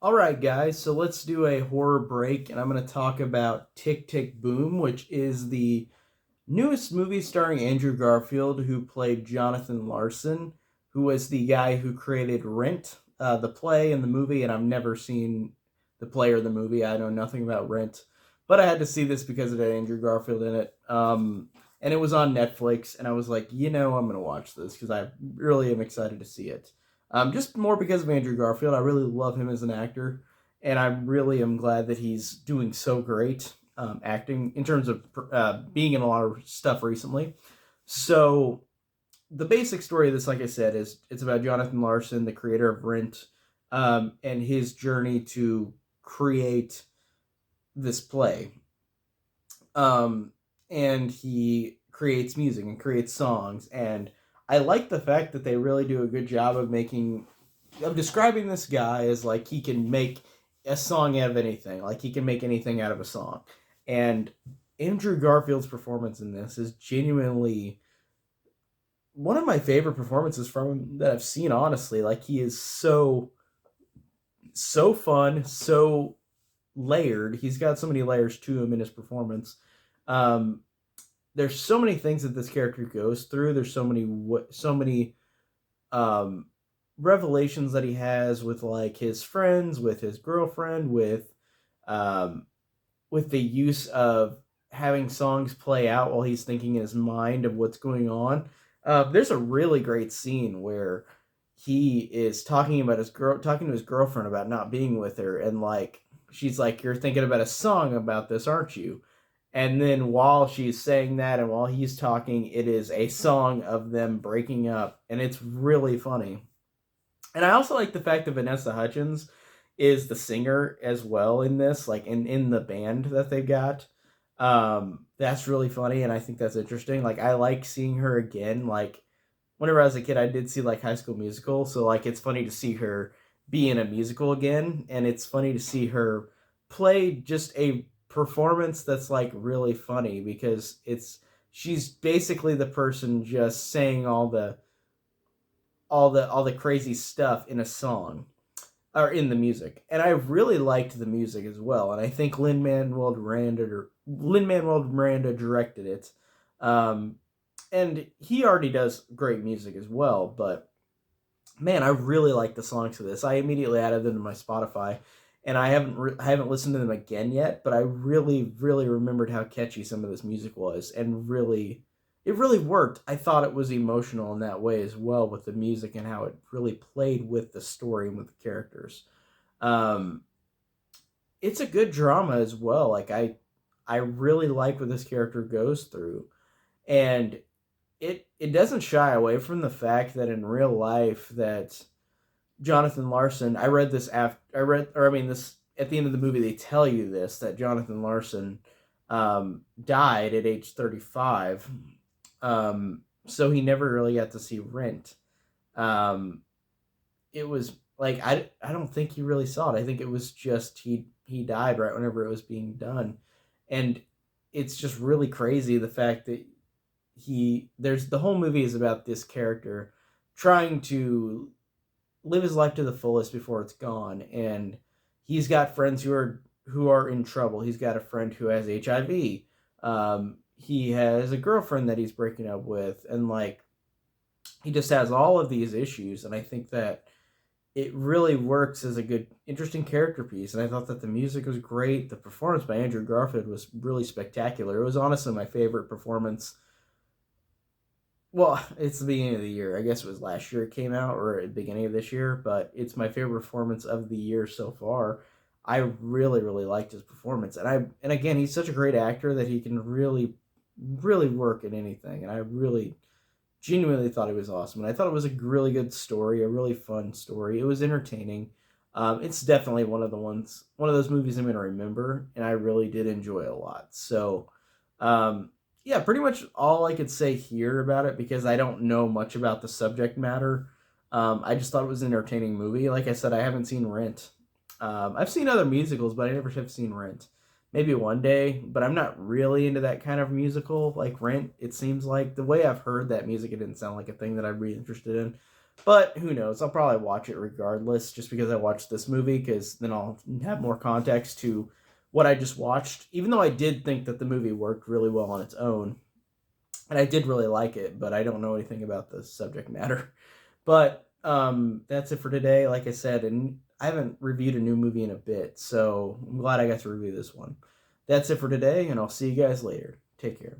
All right, guys, so let's do a horror break, and I'm going to talk about Tick Tick Boom, which is the newest movie starring Andrew Garfield, who played Jonathan Larson, who was the guy who created Rent, the play and the movie, and I've never seen the play or the movie. I know nothing about Rent, but I had to see this because it had Andrew Garfield in it. And it was on Netflix, and I was like, I'm going to watch this because I really am excited to see it. Just more because of Andrew Garfield. I really love him as an actor, and I really am glad that he's doing so great acting in terms of being in a lot of stuff recently. So the basic story of this, like I said, is it's about Jonathan Larson, the creator of Rent, and his journey to create this play. Um, and he creates music and creates songs, and I like the fact that they really do a good job of describing this guy as like he can make a song out of anything. Like he can make anything out of a song. And Andrew Garfield's performance in this is genuinely one of my favorite performances from him that I've seen, honestly. Like he is so fun, so layered. He's got so many layers to him in his performance. Um there's so many things that this character goes through. There's so many um revelations that he has with like his friends, with his girlfriend, um with the use of having songs play out while he's thinking in his mind of what's going on. There's a really great scene where he is talking to his girlfriend about not being with her, and like she's like, "You're thinking about a song about this, aren't you?" And then while she's saying that, and while he's talking, it is a song of them breaking up, and it's really funny. And I also like the fact that Vanessa Hudgens is the singer as well in this, like in the band that they got. That's really funny, and I think that's interesting. Like I like seeing her again. Like whenever I was a kid, I did see like High School Musical, so like it's funny to see her be in a musical again, and it's funny to see her play just a performance that's like really funny because she's basically the person just saying all the crazy stuff in a song or in the music. And I really liked the music as well. And I think Lin Manuel Miranda directed it. Um, and he already does great music as well. But man, I really like the songs for this. I immediately added them to my Spotify, and I haven't listened to them again yet. But I really remembered how catchy some of this music was, and really, it really worked. I thought it was emotional in that way as well with the music and how it really played with the story and with the characters. Um, it's a good drama as well. Like I really like what this character goes through, and it doesn't shy away from the fact that in real life that Jonathan Larson, I read this after I read, or I mean, this at the end of the movie, they tell you this that Jonathan Larson died at age 35, so he never really got to see Rent. Um, it was like I don't think he really saw it. I think it was just he died right whenever it was being done, and it's just really crazy the fact that there's the whole movie is about this character trying to live his life to the fullest before it's gone, and he's got friends who are in trouble. He's got a friend who has HIV. He has a girlfriend that he's breaking up with, and like he just has all of these issues. And I think that it really works as a good, interesting character piece. And I thought that the music was great. The performance by Andrew Garfield was really spectacular. It was honestly my favorite performance. Well, it's the beginning of the year. I guess it was last year it came out, or at the beginning of this year, but it's my favorite performance of the year so far. I really liked his performance. And again, he's such a great actor that he can really work at anything. And I really genuinely thought it was awesome. And I thought it was a really good story, a really fun story. It was entertaining. It's definitely one of those movies I'm going to remember, and I really did enjoy it a lot. So, um, yeah, pretty much all I could say here about it because I don't know much about the subject matter. I just thought it was an entertaining movie. Like I said, I haven't seen Rent. I've seen other musicals, but I never have seen Rent. Maybe one day, but I'm not really into that kind of musical like Rent. It seems like the way I've heard that music, it didn't sound like a thing that I'd be interested in. But who knows? I'll probably watch it regardless, just because I watched this movie, because then I'll have more context to what I just watched. Even though I did think that the movie worked really well on its own, and I did really like it, but I don't know anything about the subject matter. But that's it for today. Like I said, and I haven't reviewed a new movie in a bit, so I'm glad I got to review this one. That's it for today, and I'll see you guys later. Take care.